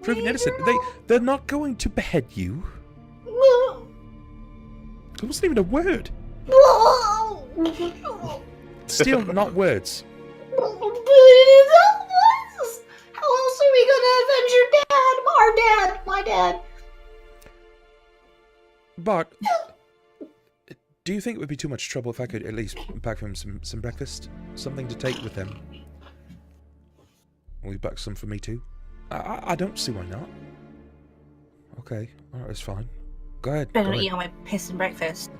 proven innocent. They're not going to behead you. It wasn't even a word. Still not words. How else are we gonna avenge your dad? Our dad, my dad. Bart, do you think it would be too much trouble if I could at least pack for him some breakfast? Something to take with him? Will you pack some for me too? I don't see why not. Okay, alright, it's fine. Go ahead. Better not eat all my piss and breakfast.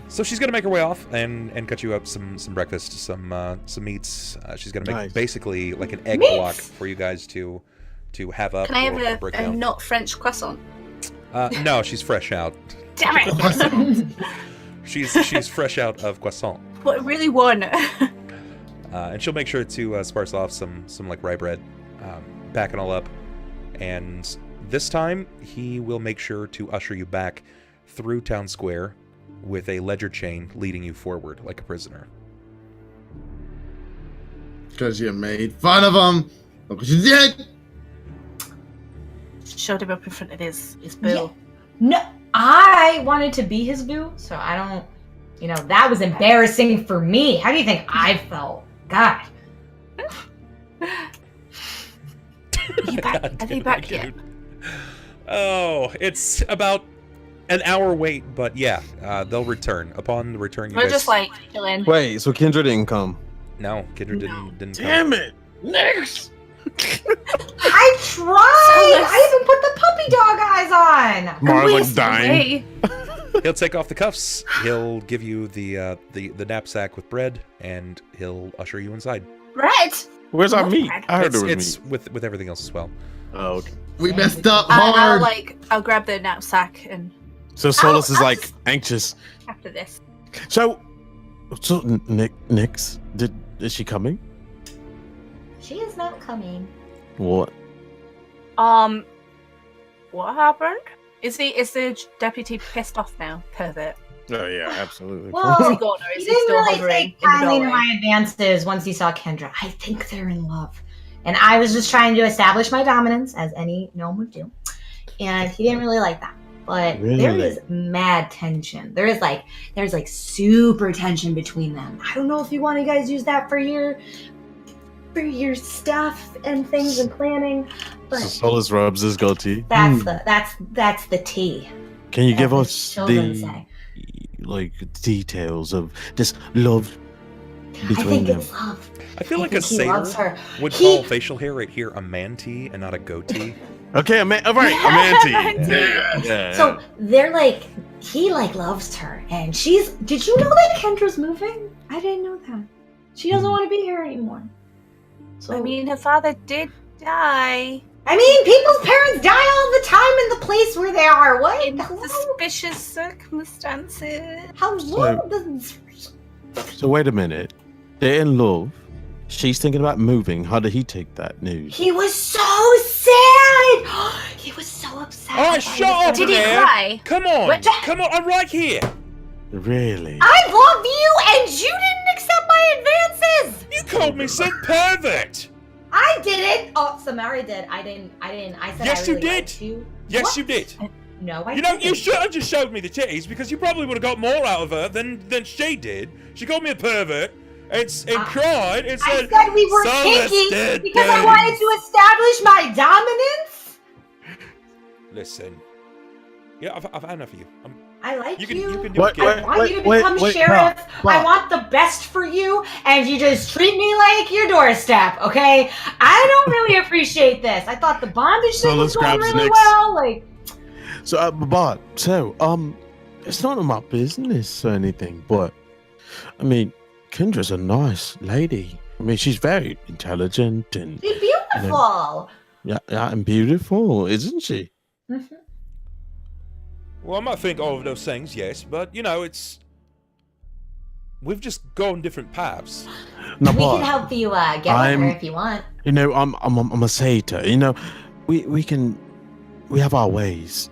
So she's gonna make her way off and cut you up some breakfast, some meats. She's gonna make basically like an egg block for you guys to have up. Can I have a not French croissant? No, she's fresh out. Damn it! she's fresh out of croissant. What I really want. And she'll make sure to sparse off some like rye bread, pack it all up, and this time he will make sure to usher you back through town square with a ledger chain leading you forward like a prisoner. Because you made fun of him. Look what you did. Showed him up in front of his boo. Yeah. No, I wanted to be his boo, so I don't. You know, that was embarrassing for me. How do you think I felt? God. Are you back yet? Oh, it's about an hour wait, but yeah, they'll return. Upon the return, We're just like chilling. Wait, so Kendra didn't come? No, Kendra didn't come. Damn it! Next! I tried! I even put the puppy dog eyes on! Mara's like dying. He'll take off the cuffs, he'll give you the knapsack with bread, and he'll usher you inside. Bread? Where's our meat? I heard there was it's meat. with everything else as well. Oh, okay. We messed up hard. I'll grab the knapsack and So Solis is like anxious. after this. So Nyx, is she coming? She is not coming. What? What happened? Is the deputy pissed off now? Pervert. Oh yeah, absolutely. Well, Is he gone or is he he didn't still really hovering take in the kindly to doorway? my advances once he saw Kendra. I think they're in love. And I was just trying to establish my dominance, as any gnome would do. And he didn't really like that. But there is mad tension. There's like super tension between them. I don't know if you want to guys use that for your stuff and things and planning, but So Solis rubs his goatee. that's the tea. Can you give us children the say. like details of this love I between think them? it's love. I feel like a he loves sailor her. would call facial hair right here a manatee and not a goatee. Okay, all right, a manatee. Yeah. So they're like, he like loves her, and she's. Did you know that Kendra's moving? I didn't know that. She doesn't want to be here anymore. So I mean, her father did die. I mean, people's parents die all the time in the place where they are. What? In Hello? suspicious circumstances. Hello? So wait a minute. They're in love. She's thinking about moving. How did he take that news? He was so sad. He was so upset. Alright, shut up Did he there! cry? Come on! What? Come on, I'm right here! Really? I love you, and you didn't accept my advances. You called me some pervert! I didn't. Oh, Symarra did. I didn't. I said Yes, I you really did. liked you. Yes, What? you did. No, I You know, didn't. you should have just showed me the titties because you probably would have got more out of her than she did. She called me a pervert and cried and I said, said we were "Solis kinky did because I things." wanted to establish my dominance. Listen, yeah, I've had enough of you. I like You you. can do Wait, it. I want you to wait, become wait, sheriff. Bob. I want the best for you, and you just treat me like your doorstep, okay? I don't really appreciate this. I thought the bondage So thing was let's going grab really Nyx. well. Like, So, but it's not my business or anything. But I mean, Kendra's a nice lady. I mean, she's very intelligent and she's beautiful. yeah, and beautiful, isn't she? Mhm. Well, I might think all of those things, yes, but you know, we've just gone different paths. No, We but can help you get with her I'm- if you want. you know, I'm a satyr. You know, we have our ways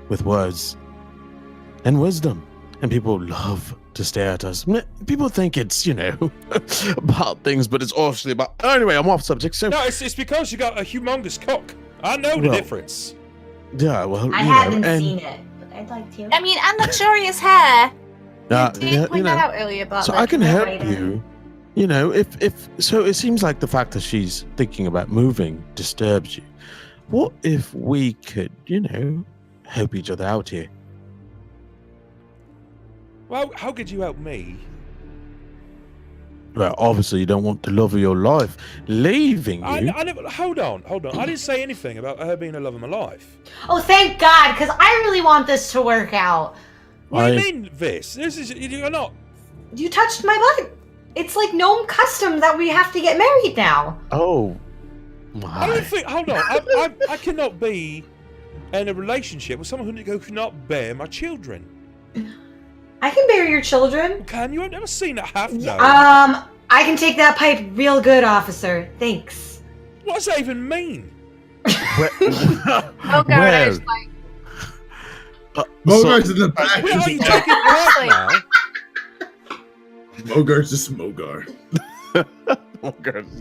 with words and wisdom, and people love to stare at us. People think it's, about things, but it's obviously about... Anyway, I'm off subject, so... No, it's because you got a humongous cock. I know the difference. Yeah, well, I haven't seen it, but I'd like to. I mean, and luxurious hair. You did yeah, point that out earlier, but... So I can help you. If so, it seems like the fact that she's thinking about moving disturbs you. What if we could, help each other out here? Well, how could you help me? Well, obviously you don't want the love of your life leaving you. I never, hold on. I didn't say anything about her being the love of my life. Oh, thank God, because I really want this to work out. What do you mean, this? You're not... You touched my butt. It's like gnome custom that we have to get married now. Oh, my. I don't think... Hold on. I cannot be in a relationship with someone who cannot bear my children. I can bear your children. Can you? I've never seen it happen. No. I can take that pipe real good, officer. Thanks. What does that even mean? Mogar is like... Mogar's in the back. Where are you taking part now? Mogar's just Mogar.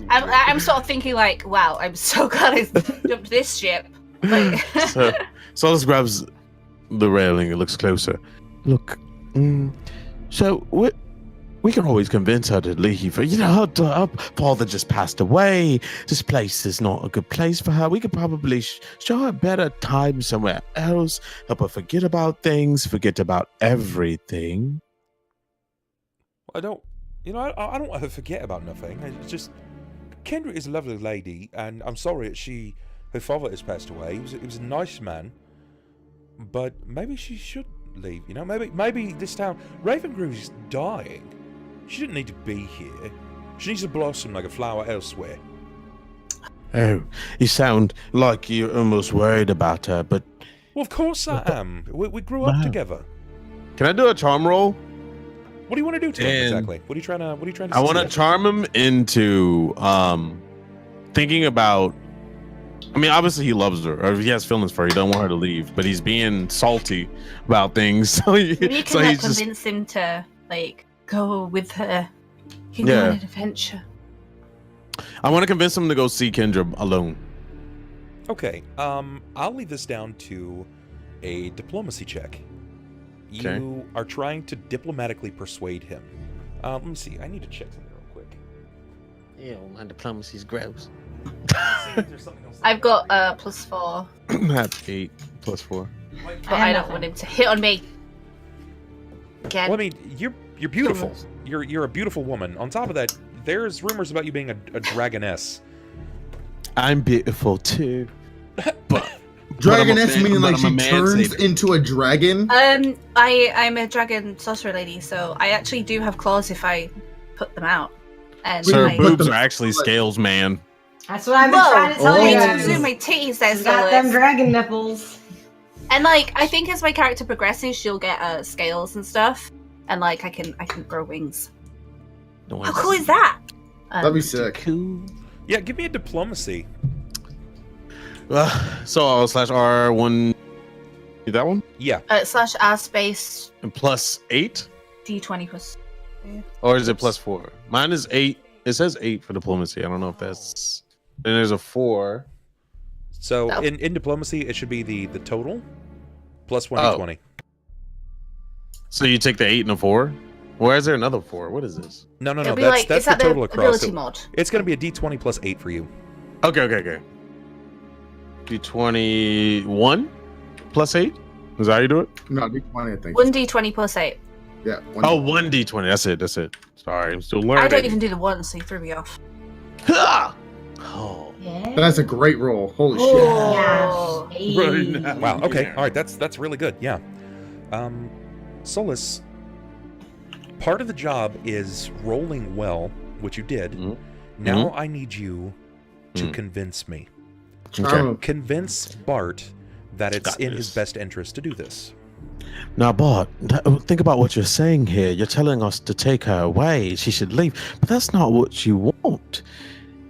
I'm sort of thinking like, wow, I'm so glad I jumped this ship. Like... So Solis grabs the railing and looks closer. Look, so we can always convince her to leave. Her father just passed away. This place is not a good place for her. We could probably show her a better time somewhere else. Help her forget about things, forget about everything. I don't want her to forget about nothing. It's just, Kendra is a lovely lady, and I'm sorry that her father has passed away. He was a nice man, but maybe she should leave. Maybe this town, Ravengrew's dying. She didn't need to be here. She needs to blossom like a flower elsewhere. Oh, you sound like you're almost worried about her, but... Well, of course I am. We grew up together. Can I do a charm roll? What do you want to do to him exactly? What are you trying to I want to charm him into thinking about... I mean, obviously he loves her, or he has feelings for her. He don't want her to leave, but he's being salty about things. So Maybe you can convince him to go with her. You can go on an adventure. I want to convince him to go see Kendra alone. Okay, I'll leave this down to a diplomacy check. Okay. You are trying to diplomatically persuade him. Let me see. I need to check something real quick. Ew, my diplomacy's gross. I've got +4. I have 8 +4. But I don't want him to hit on me. Again. Well, I mean, you're beautiful. You're a beautiful woman. On top of that, there's rumors about you being a dragoness. I'm beautiful too. But dragoness meaning like she turns into a dragon? I'm a dragon sorcerer lady, so I actually do have claws if I put them out. And so her boobs are actually scales, man. That's what I've been trying to tell you guys. Zoom my titties there, She's got them dragon nipples. And I think as my character progresses, she'll get scales and stuff, and I can grow wings. How cool is that? That'd be sick. Cool. Yeah, give me a diplomacy. So I'll /R1. That one? Yeah. /R space. And +8. D20 plus. Or is it +4? Mine is 8. It says 8 for diplomacy. I don't know if that's. Then there's a 4. So in diplomacy, it should be the total plus 1d20. So you take the 8 and a 4. Where is there another 4? What is this? No. That's the total across. Ability mod. It's going to be a d20 plus 8 for you. Okay. D21 plus 8. Is that how you do it? No, D20. I think 1d20 plus 8. Yeah. 1d20. That's it. Sorry, I'm still learning. I don't even do the 1, so you threw me off. Oh. Yeah. That's a great roll. Holy shit. Right. Wow. Okay. All right. That's really good. Yeah. Solis, part of the job is rolling well, which you did. Mm-hmm. Now I need you to convince me. Okay. Convince Bart that it's in his best interest to do this. Now, Bart, think about what you're saying here. You're telling us to take her away. She should leave. But that's not what you want.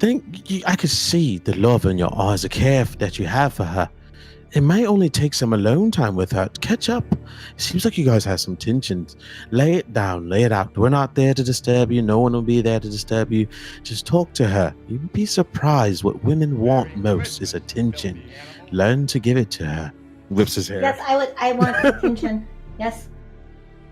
I could see the love in your eyes, the care that you have for her. it might only take some alone time with her. Catch up. It seems like you guys have some tensions. Lay it down, lay it out. We're not there to disturb you. No one will be there to disturb you. Just talk to her. You'd be surprised what women want most is attention. Learn to give it to her. Whips his hair. Yes, I want attention. Yes.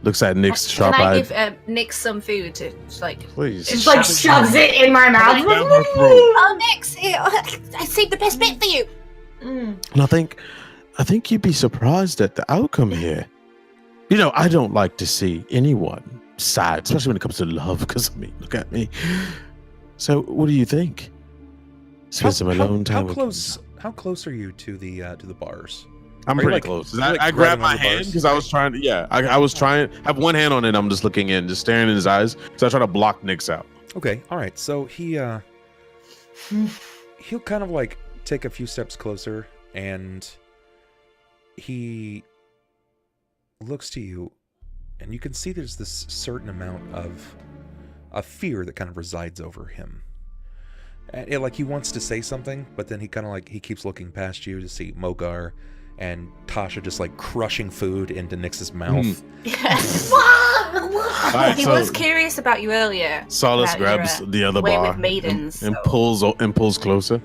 Looks at Nick's sharp Can I eye. give Nick some food to like? Please. Just like shoves it in my mouth. Down her throat. Oh, Nick's here. I saved the best bit for you. Mm. And I think you'd be surprised at the outcome here. You know, I don't like to see anyone sad, especially when it comes to love, because of me. Look at me. So, what do you think? Spend some alone time with How close are you to the bars? I'm Are you, pretty like- close. are you, like, I grabbing grabbed on my the hand bars? because I was trying to, I was trying, have one hand on it, I'm just looking in, just staring in his eyes. So I try to block Nick's out. Okay, all right. So he'll kind of like take a few steps closer, and he looks to you, and you can see there's this certain amount of fear that kind of resides over him. And like he wants to say something, but then he kind of like he keeps looking past you to see Mogar and Tasha just like crushing food into Nix's mouth. Yes. Alright, He so was curious about you earlier. Solis about your, grabs the other way bar with maidens, and so- pulls closer.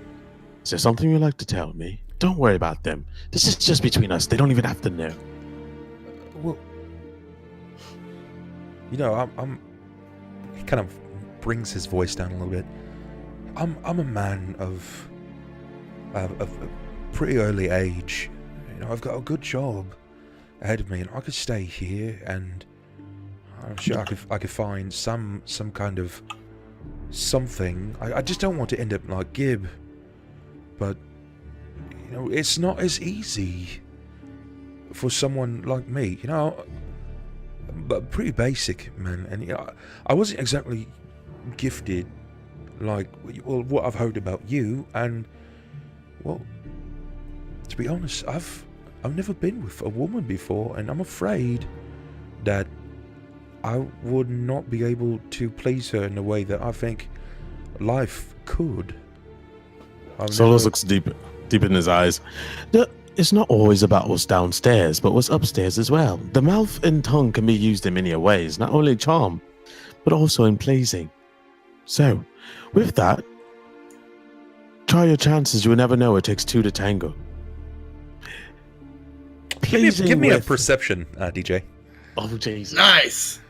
Is there something you'd like to tell me? Don't worry about them. This is just between us. They don't even have to know. Well, you know, I'm. He kind of brings his voice down a little bit. I'm a man of pretty early age. You know, I've got a good job ahead of me, and I could stay here, and I'm sure I could find some kind of something. I just don't want to end up like Gib, but you know, it's not as easy for someone like me. You know, but pretty basic, man, and you know, I wasn't exactly gifted like what I've heard about you, and well, to be honest, I've never been with a woman before, and I'm afraid that I would not be able to please her in a way that I think life could. Solis looks deep in his eyes. It's not always about what's downstairs, but what's upstairs as well. The mouth and tongue can be used in many ways, not only charm, but also in pleasing. So, with that, try your chances. You will never know. It takes two to tango. Give me a perception, DJ. Oh, Jesus. Nice.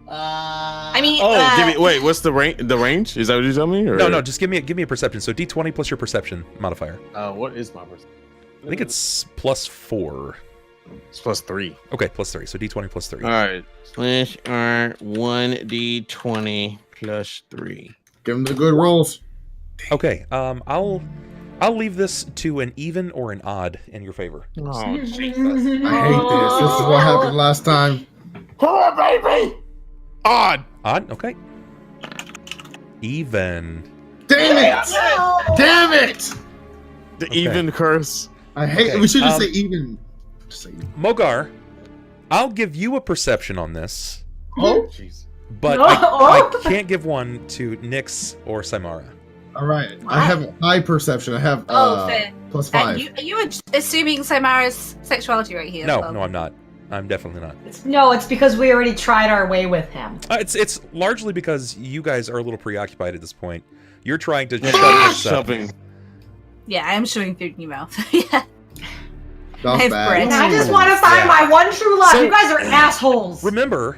I mean, Oh, give me. Wait, what's the range? The range? Is that what you're telling me? Or? No, just give me a perception. So D20 plus your perception modifier. What is my perception? I think it's +4. It's +3. Okay, +3. So D20 +3. All right. Slash R 1d20 +3. Give him the good rolls. Okay. I'll leave this to an even or an odd in your favor. Oh, Jesus. I hate this. This is what happened last time. Come on, baby. Odd. Odd. Okay. Even. Damn it! Damn it! The Okay. even curse. I hate. Okay, We should just say even. Just say even. Mogar, I'll give you a perception on this, Oh, Jeez. but No. I can't give one to Nyx or Symarra. all right. I have a high perception. I have fair. +5. You were assuming Symarra's sexuality right here. as No, well. no, I'm not. I'm definitely not. No, it's because we already tried our way with him. It's largely because you guys are a little preoccupied at this point. You're trying to shut this up. Shoving. Yeah, I am showing food in your mouth. Yeah. That was I've bad. bread. And I just want to find my one true love. So- You guys are assholes. Remember,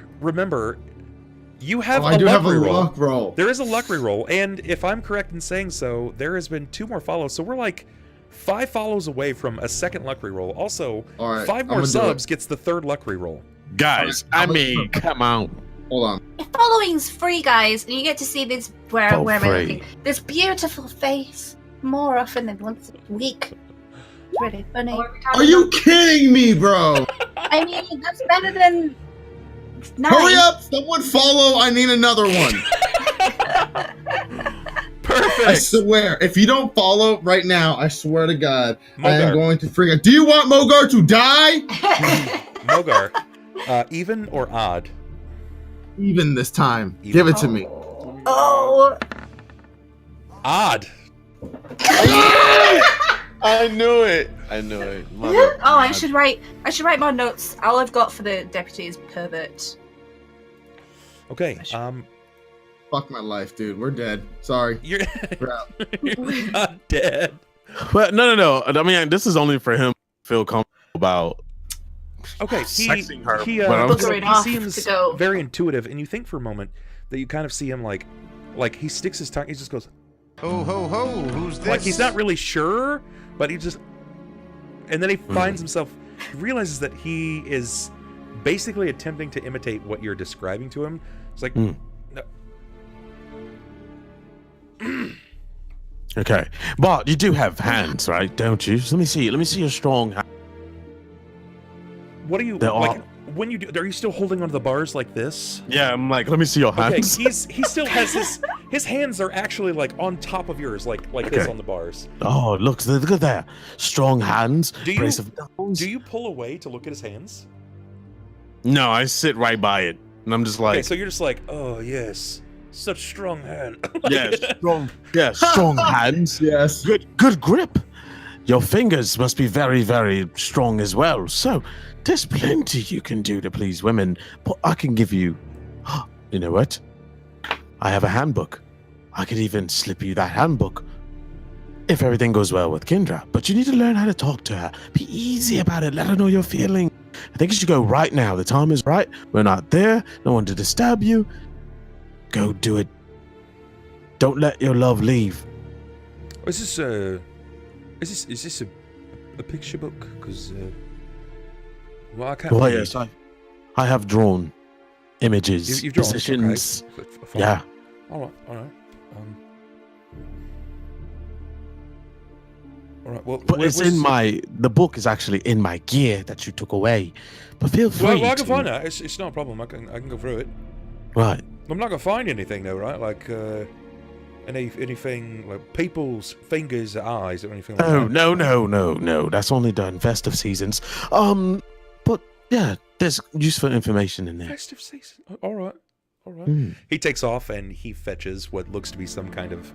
you have Oh, a I do luck have a reroll. luck roll. There is a luck reroll, and if I'm correct in saying so, there has been 2 more follows. So we're like 5 follows away from a second luck reroll. Also, All right, 5 I'm more gonna do subs gets the 3rd luck reroll. Guys, All right, I mean, come on. Hold on. The following's free, guys, and you get to see this. Where For am I free. looking? This beautiful face more often than once a week. It's really funny. Are you kidding me, bro? I mean, that's better than 9. Hurry up! Someone follow. I need another one. Perfect. I swear, if you don't follow right now, I swear to God, I am Mogar. going to freak out. Do you want Mogar to die? Mogar, even or odd? Even this time. Even. Give it to me. Oh, Odd. I knew it. Oh, I should write more notes. All I've got for the deputy is pervert. Okay. Fuck my life, dude. We're dead. Sorry. You're We're out. you're not dead. Well, no. I mean, this is only for him to feel comfortable about. Okay, sexing her. he Buggering off seems to go. very intuitive, and you think for a moment that you kind of see him like he sticks his tongue. He just goes, Ho, ho, ho, who's this? like he's not really sure, but he just, and then he finds himself, he realizes that he is basically attempting to imitate what you're describing to him. It's like, no. Okay, but you do have hands, right? Don't you? Let me see your strong hand. What are you like? When you do, are you still holding onto the bars like this? Yeah, I'm like, let me see your hands. Okay, he still has his hands are actually like on top of yours, like this on the bars. Oh, look at that. Strong hands. Do brace of bones. you pull away to look at his hands? No, I sit right by it. And I'm just like, Okay, so you're just like, oh yes, such strong hand. yes, strong. Yeah, strong hands. Yes. Good grip. Your fingers must be very, very strong as well. So there's plenty you can do to please women. But I can give you, you know what? I have a handbook. I could even slip you that handbook if everything goes well with Kendra. But you need to learn how to talk to her. Be easy about it. Let her know your feeling. I think you should go right now. The time is right. We're not there. No one to disturb you. Go do it. Don't let your love leave. Is this a picture book? Because well, I can't. Well, read. yes, I have drawn images, You've drawn positions. okay. Fine. Yeah. All right. All right. Well, But it's in the book is actually in my gear that you took away. But feel free. Well, I can find that. It's not a problem. I can go through it. Right. I'm not gonna find anything though, right? Like anything like people's fingers, or eyes, or anything like that. No. That's only done festive seasons. But yeah, there's useful information in there. Festive season. All right. Mm. He takes off and he fetches what looks to be some kind of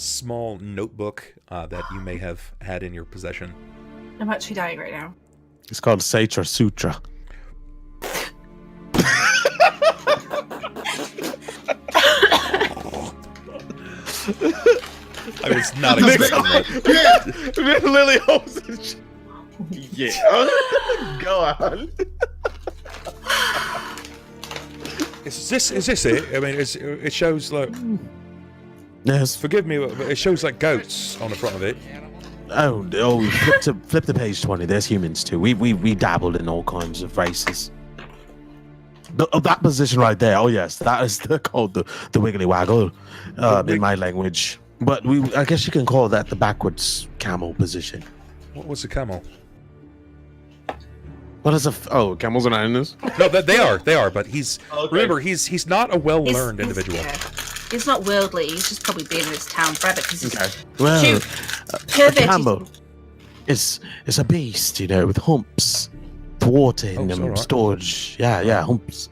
small notebook that you may have had in your possession. I'm actually dying right now. It's called Satra Sutra. I was not expecting that. Yeah, Lily holds it. Yeah, go on. Is this it? I mean, it shows like. Yes. Forgive me, but it shows like goats on the front of it. Oh! Flip to page 20. There's humans too. We dabbled in all kinds of races. That position right there. Oh yes, that is called the wiggly waggle in my language. But I guess you can call that the backwards camel position. What's a camel? What is camels are not in this? No, they are. But he's okay. Remember, he's not a well-learned individual. Yeah. He's not worldly. He's just probably been in this town forever. Okay. Well, a camel is a beast, with humps, thwarting and right. storage. Yeah, humps.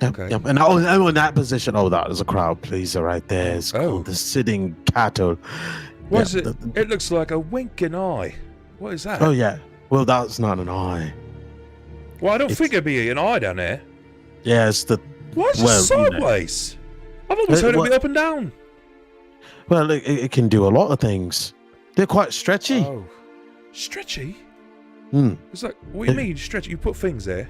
Okay. Yep. And in that position, that is a crowd pleaser right there. It's called the sitting cattle. What is it? It looks like a winking eye. What is that? Oh yeah. Well, that's not an eye. Well, I don't think it'd be an eye down there. Yeah, it's the. Why is it sideways? I've always heard it be up and down. Well, it can do a lot of things. They're quite stretchy. Oh, stretchy? Hmm. It's like, what do you mean stretchy? You put things there.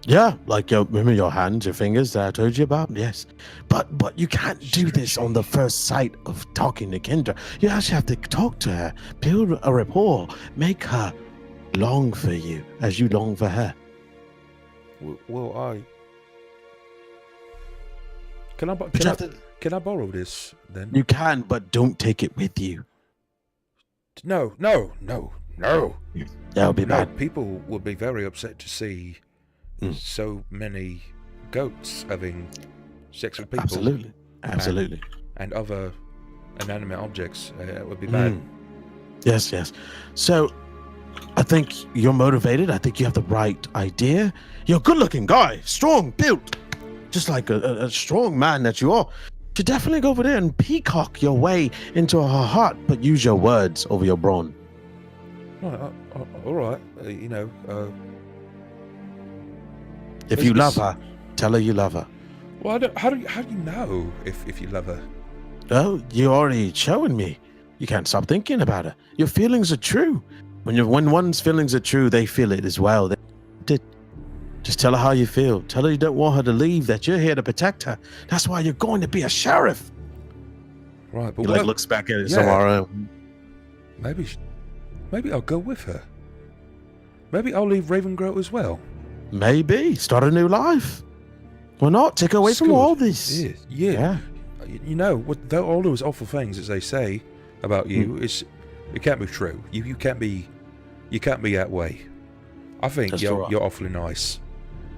Yeah, like remember your hands, your fingers that I told you about? Yes. But you can't do this on the first sight of talking to Kendra. You actually have to talk to her, build a rapport, make her long for you as you long for her. Well, Can I borrow this then? You can, but don't take it with you. No. That would be bad. People would be very upset to see so many goats having sex with people. Absolutely. And other inanimate objects. It would be bad. Yes. So, I think you're motivated. I think you have the right idea. You're a good-looking guy, strong, built, just like a strong man that you are. You should definitely go over there and peacock your way into her heart, but use your words over your brawn. All right. If you love her, tell her you love her. Well, how do you know if you love her? Oh, you're already showing me. You can't stop thinking about her. Your feelings are true. When one's feelings are true, they feel it as well. Just tell her how you feel. Tell her you don't want her to leave, that you're here to protect her. That's why you're going to be a sheriff. Right, but he looks back at it Symarra. Maybe I'll go with her. Maybe I'll leave Ravengrow as well. Maybe. Start a new life. Why not? Take away from all this. Yeah. You know, all those awful things that they say about you, it can't be true. You can't be that way. I think you're awfully nice.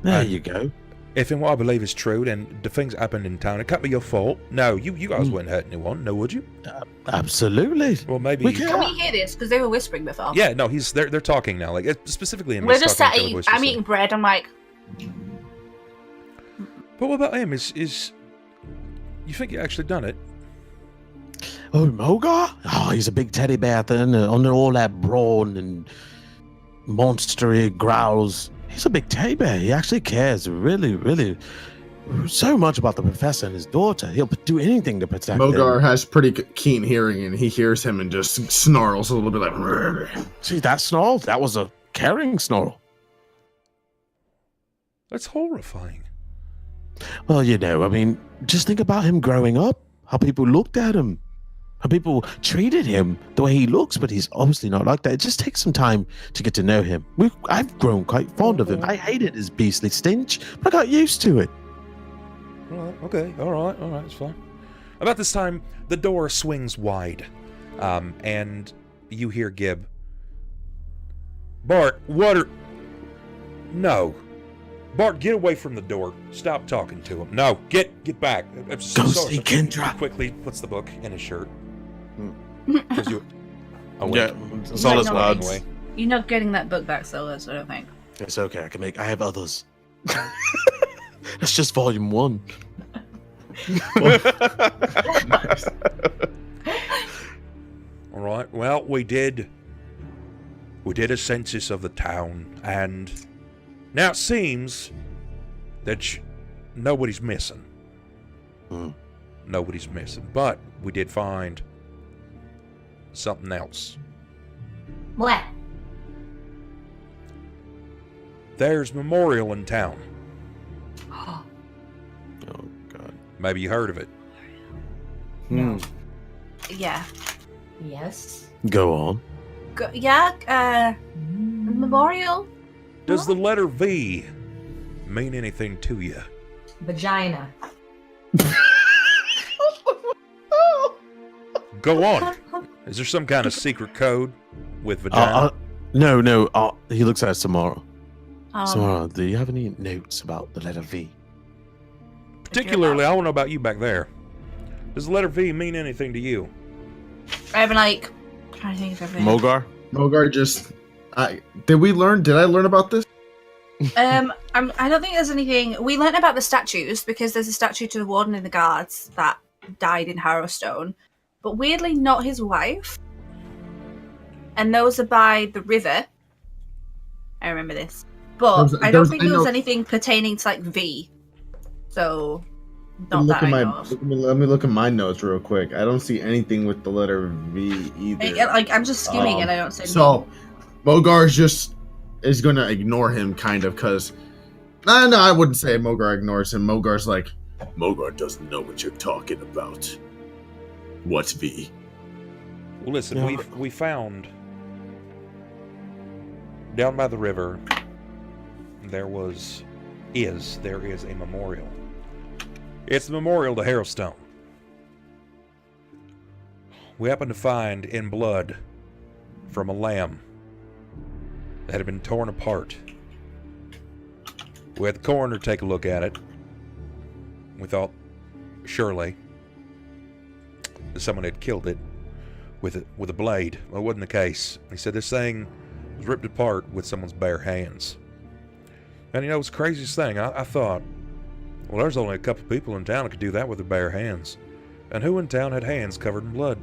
There you go. If in what I believe is true, then the things that happened in town, it can't be your fault. No, you guys wouldn't hurt anyone, no, would you? Absolutely. Well, maybe. Can we hear this? Because they were whispering before. Yeah, no, they're talking now. Like specifically in. We're just sat eating. I'm eating bread. I'm like. But what about him? Is you think he actually done it? Oh, Mogar? Oh, he's a big teddy bear then, under all that brawn and monstery growls. He's a big teddy bear. He actually cares really, really so much about the professor and his daughter. He'll do anything to protect them. Mogar has pretty keen hearing, and he hears him and just snarls a little bit like... Rrr. See, that snarl? That was a caring snarl. That's horrifying. Well, I mean, just think about him growing up. How people looked at him. How people treated him the way he looks, but he's obviously not like that. It just takes some time to get to know him. I've grown quite fond of him. I hated his beastly stench, but I got used to it. Right, okay, all right, it's fine. About this time, the door swings wide, and you hear Gib. Bart, No. Bart, get away from the door. Stop talking to him. No, get back. Go see Kendra. Quickly puts the book in his shirt. Solis nods. You're not getting that book back, Solis, I don't think. It's okay. I have others. That's just volume 1. All right. Well, we did a census of the town, and now it seems that nobody's missing. Nobody's missing, but we did find something else. What? There's memorial in town. Oh God. Maybe you heard of it. No. Yeah. Yes. Go on. Memorial? Does the letter V mean anything to you? Vagina. Go on. Is there some kind of secret code with vagina? No. He looks at Symarra. Um, Symarra, do you have any notes about the letter V? Particularly, I want to know about you back there. Does the letter V mean anything to you? I'm like trying to think of everything. Mogar just... Did I learn about this? I don't think there's anything. We learnt about the statues because there's a statue to the warden in the guards that died in Harrowstone, but weirdly not his wife. And those are by the river. I remember this, but I don't think there was anything pertaining to like V. So not that I know of. Let me look at my notes real quick. I don't see anything with the letter V either. I'm just skimming and I don't see. So Mogar is gonna ignore him, kind of, because no, I wouldn't say Mogar ignores him. Mogar's like, Mogar doesn't know what you're talking about. What's V? Well, listen, we found down by the river there is a memorial. It's the memorial to Harrowstone. We happened to find in blood from a lamb that had been torn apart. We had the coroner take a look at it. We thought, surely, that someone had killed it with a blade. Well, it wasn't the case. He said this thing was ripped apart with someone's bare hands. And it was the craziest thing. I thought, well, there's only a couple people in town that could do that with their bare hands. And who in town had hands covered in blood?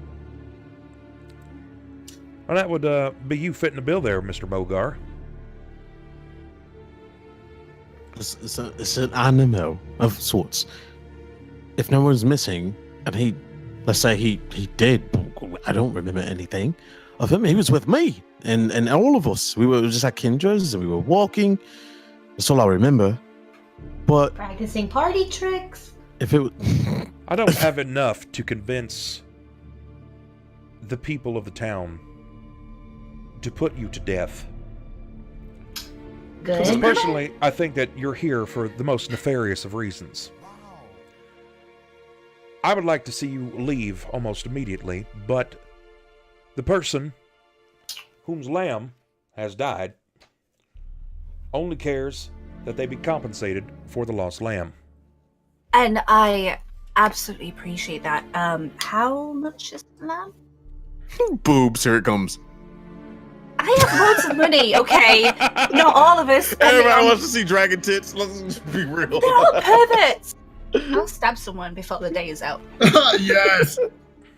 Well, that would be you fitting the bill there, Mr. Mogar. It's an animal of sorts. If no one's missing, and let's say he did, I don't remember anything of him. He was with me and all of us. We were just at Kendra's and we were walking. That's all I remember. But Practicing party tricks. if it I don't have enough to convince the people of the town to put you to death. Good. Personally, I think that you're here for the most nefarious of reasons. I would like to see you leave almost immediately, but the person whose lamb has died only cares that they be compensated for the lost lamb. And I absolutely appreciate that. How much is the lamb? boobs, here it comes. I have loads of money, okay? Not all of us. Everybody wants to see dragon tits. Let's be real. They're all perverts. I'll stab someone before the day is out. Yes.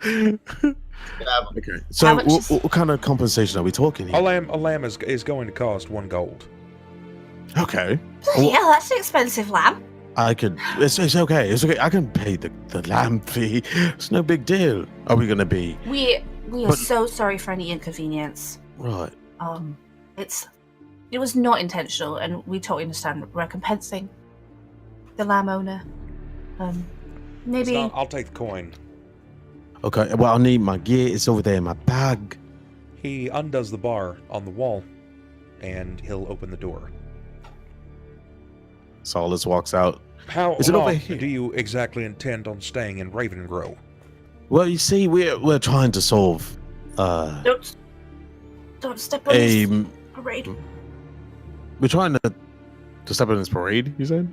Okay. So, How much is- what kind of compensation are we talking here? A lamb is going to cost 1 gold. Okay. Bloody hell, that's an expensive lamb. I could. It's okay. It's okay. I can pay the lamb fee. It's no big deal. Are we gonna be We are But- so sorry for any inconvenience. right? It was not intentional, and we totally understand. We're compensing the lamb owner. Maybe. So I'll take the coin. Okay. Well, I'll need my gear. It's over there in my bag. He undoes the bar on the wall, and he'll open the door. Solis walks out. How Is it over long here? do you exactly intend on staying in Ravengrow? Well, you see, we're trying to solve Don't step on a. this parade. We're trying to step in this parade. You said?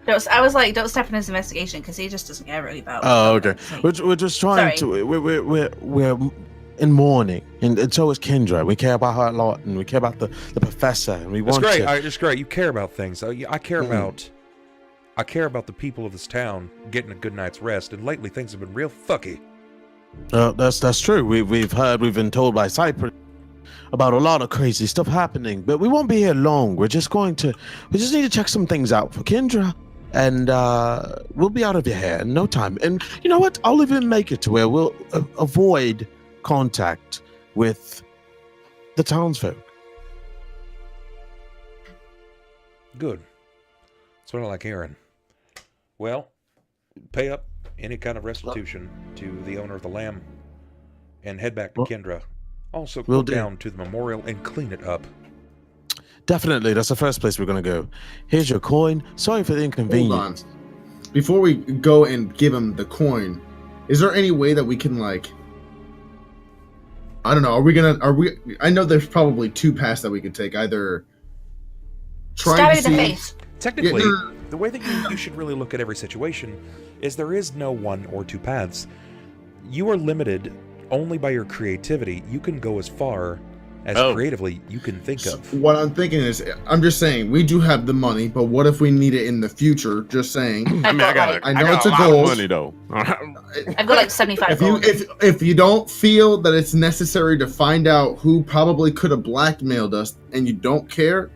I was like, don't step in his investigation because he just doesn't care really about. Oh, okay. We're just trying Sorry. to. We're in mourning, and so is Kendra. We care about her a lot, and we care about the professor, and we That's want great. to. It's great. You care about things. I care about. I care about the people of this town getting a good night's rest, and lately things have been real fucky. That's true. We've been told by Cypress about a lot of crazy stuff happening, but we won't be here long. We just need to check some things out for Kendra, and we'll be out of your hair in no time. And you know what? I'll even make it to where we'll avoid contact with the townsfolk. Good. That's what I like hearing. Well, pay up any kind of restitution to the owner of the lamb, and head back to Kendra. Also, Will go do. down to the memorial and clean it up. Definitely, that's the first place we're gonna go. Here's your coin. Sorry for the Hold inconvenience. on. Before we go and give him the coin, is there any way that we can I don't know, I know there's probably 2 paths that we could take. Either Stab it in the face. Technically, Yeah. the way that you should really look at every situation is there is no 1 or 2 paths. You are limited only by your creativity. You can go as far as creatively you can think of. What I'm thinking is, I'm just saying, we do have the money, but what if we need it in the future? Just saying. I mean, I know it's a lot of goal. money though. I've got like 75 gold. If you don't feel that it's necessary to find out who probably could have blackmailed us, and you don't care,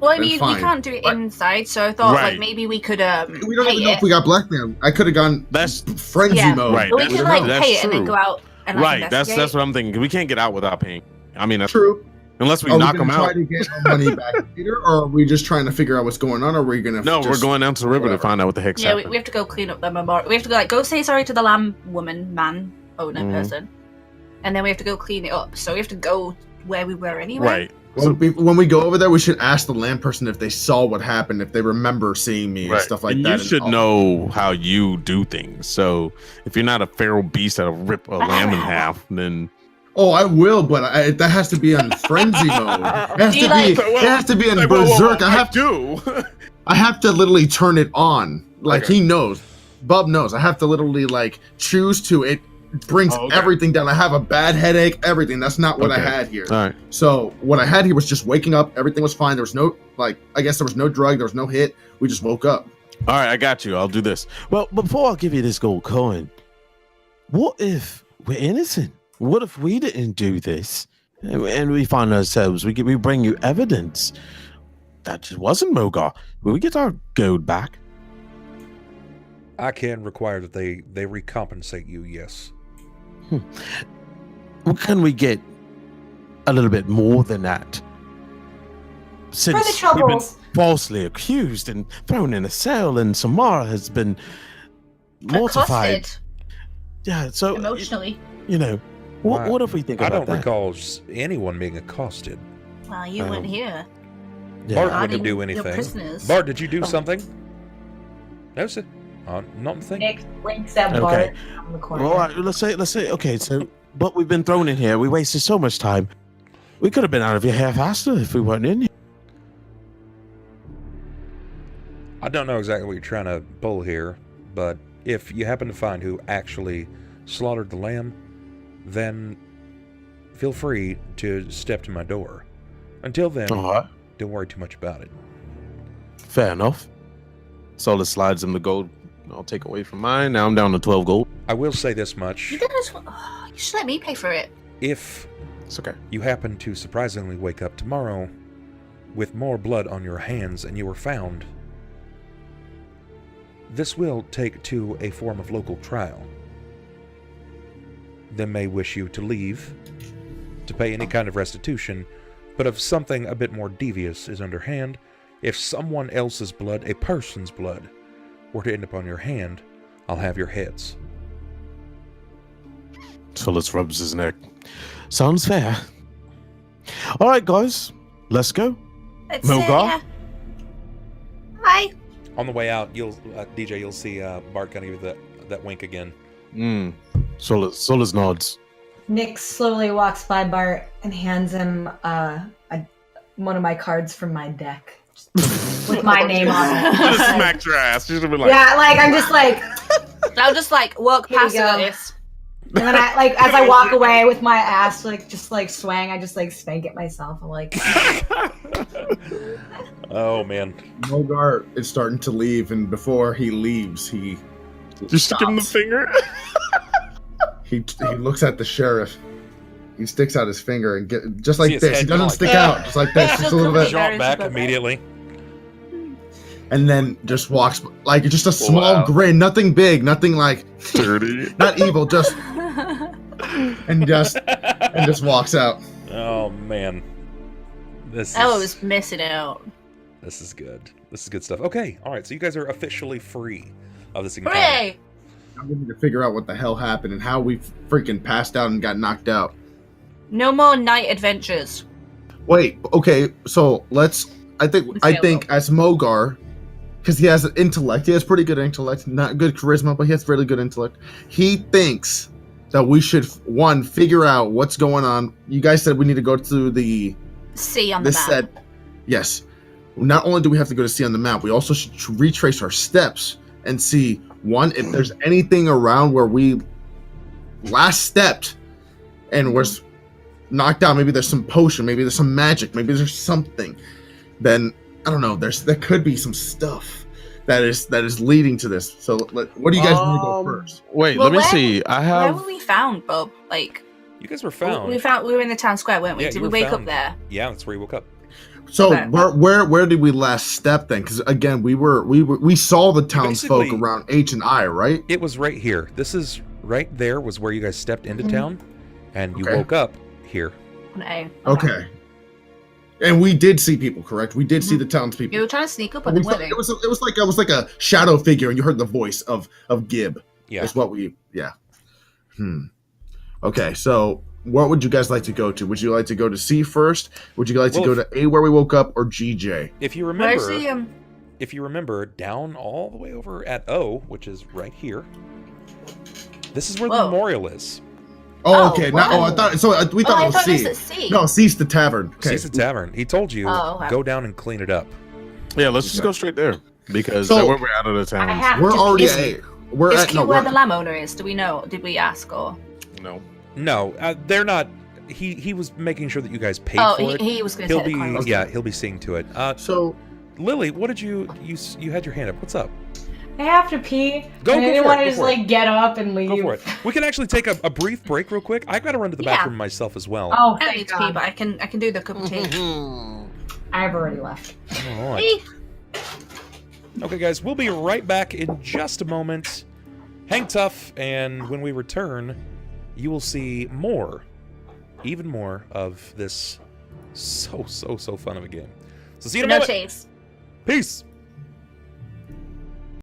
Well, I then mean, we fine. can't do it inside, so I thought Right. like maybe we could we don't pay even know it. if we got blackmailed. I could have gone That's frenzy Yeah. mode. Right. But we That's can true. like That's pay it and then true. go out and like right. That's investigate. what I'm thinking. We can't get out without paying. I mean, that's True. unless we Are we knock gonna them try out. to get our money back later, or are we just trying to figure out what's going on? Or are we gonna? No, we're just- going down to the river whatever. to find out what the heck's Yeah, happening. we have to go clean up the memorial. We have to go say sorry to the lamb woman, man, owner, Mhm. person, and then we have to go clean it up. So we have to go where we were anyway. Right. When we go over there, we should ask the land person if they saw what happened, if they remember seeing me and Right. stuff like and that. you should know how you do things. So if you're not a feral beast that'll rip a lamb in half, then Oh, I will, but that has to be on frenzy mode. It has Do you to be. like- It has to be on Like, whoa, berserk. I do. have to literally turn it on. Like Okay. he knows, Bub knows. I have to literally choose to. It brings Oh, okay. everything down. I have a bad headache. Everything. That's not what I Okay. had here. All right. So what I had here was just waking up. Everything was fine. There was no I guess there was no drug. There was no hit. We just woke up. All right, I got you. I'll do this. Well, before I give you this gold coin, what if we're innocent? What if we didn't do this? and we find ourselves, we bring you evidence that it wasn't Mogar. Will we get our gold back? I can require that they recompensate you, yes. Well, can we get a little bit more than that? Since For the we've been troubles. falsely accused and thrown in a cell, and Symarra has been mortified. Accosted Yeah, so emotionally. you know, what if we think I about don't that? recall anyone being accosted. Well, you weren't here. Yeah. Bart Guarding wouldn't do your anything. prisoners. Bart, did you do something? No, sir. Nothing. Nick winks at Okay. Bart from the corner. All right, let's say, okay, so, but we've been thrown in here. We wasted so much time. We could have been out of your hair faster if we weren't in here. I don't know exactly what you're trying to pull here, but if you happen to find who actually slaughtered the lamb, then feel free to step to my door. Until then, All right, don't worry too much about it. fair enough. Solis slides him the gold. I'll take away from mine. Now I'm down to 12 gold. I will say this much. You should let me pay for it. If It's okay. you happen to surprisingly wake up tomorrow with more blood on your hands and you are found, this will take to a form of local trial. They may wish you to leave, to pay any kind of restitution, but if something a bit more devious is underhand, if someone else's blood, a person's blood, were to end up on your hand, I'll have your heads. Solis rubs his neck. Sounds fair. All right, guys, let's go. Let's Mogar? Hi. On the way out, you'll DJ, you'll see Bart kind of give you that wink again. Solis nods. Nick slowly walks by Bart and hands him one of my cards from my deck. With my name on it. Just smacked your ass. She's gonna be like, Yeah, like I'm just like, I'll just walk Here we past go. this. and then I as I walk away with my ass just swaying, I just spank it myself. I'm like, Oh man. Mogar is starting to leave, and before he leaves, he just give him the stops. finger. He looks at the sheriff. He sticks out his finger and just like See his this. head He doesn't go stick like out, just like this, just a little bit, Jump Very back super bad. immediately. and then just walks like just a small Wow. grin, nothing big, nothing like Dirty. not evil, just and just walks out. Oh man. This Ella is, was missing out. this is good. This is good stuff. Okay, alright, so you guys are officially free of this encounter. Hooray! I'm going to figure out what the hell happened and how we freaking passed out and got knocked out. No more night adventures. Wait, okay, so I think as Mogar, because he has an intellect, he has pretty good intellect, not good charisma, but he has really good intellect. He thinks that we should figure out what's going on. You guys said we need to go to the See on the this map. said yes. Not only do we have to go to see on the map, we also should retrace our steps and see if there's anything around where we last stepped and was knocked out. Maybe there's some potion, maybe there's some magic, maybe there's something. Then I don't know. There could be some stuff that is leading to this. So what do you guys want to go first? Wait, Well, let me where- see. I Where have. were we found, Bob? You guys were found. We were in the town square, weren't we? Yeah, Did you we were wake up found. there? Yeah, that's where you woke up. So Okay. where did we last step then? Because again, we saw the townsfolk basically- around H&I, right? It was right here. This is right there was where you guys stepped into Mhm. town, and you Okay. woke up here. On A. Okay. And we did see people, correct? We did see the You townspeople. were trying to sneak up on We them, saw- weren't they? it was like a shadow figure, and you heard the voice of Gib. Yeah. That's what Okay, so what would you guys like to go to? Would you like to go to C first? Would you like to Well, go to A where we woke up, or GJ? If you Where's remember, the if you remember, down all the way over at O, which is right here. This is where the Whoa. memorial is. Oh, Oh, okay. wow. I thought so. We thought I it was thought C. it was at C. No, C's the tavern. Okay. Sees the tavern. He told you, Oh, okay. go down and clean it up. Yeah, let's just go straight there because So- that way we're out of the I town. have We're to already is- at A. We're Is at Q where the lamb owner is? Do we know? Did we ask or? No. No, they're not. He was making sure that you guys paid Oh, for it. he was going to He'll take the be coin. yeah, he'll be seeing to it. So Lily, what did you had your hand up? What's up? I have to pee. Go and I didn't for want it, to go just for it. like get up and leave. Go for it. We can actually take a brief break real quick. I've got to run to the Yeah. bathroom myself as well. Oh, I don't thank need to pee, God. but I can do the cup of tea. I've already left. All right. Okay, guys, we'll be right back in just a moment. Hang tough, and when we return, you will see more, even more of this so fun of a game. So see you in a No moment. chase. Peace.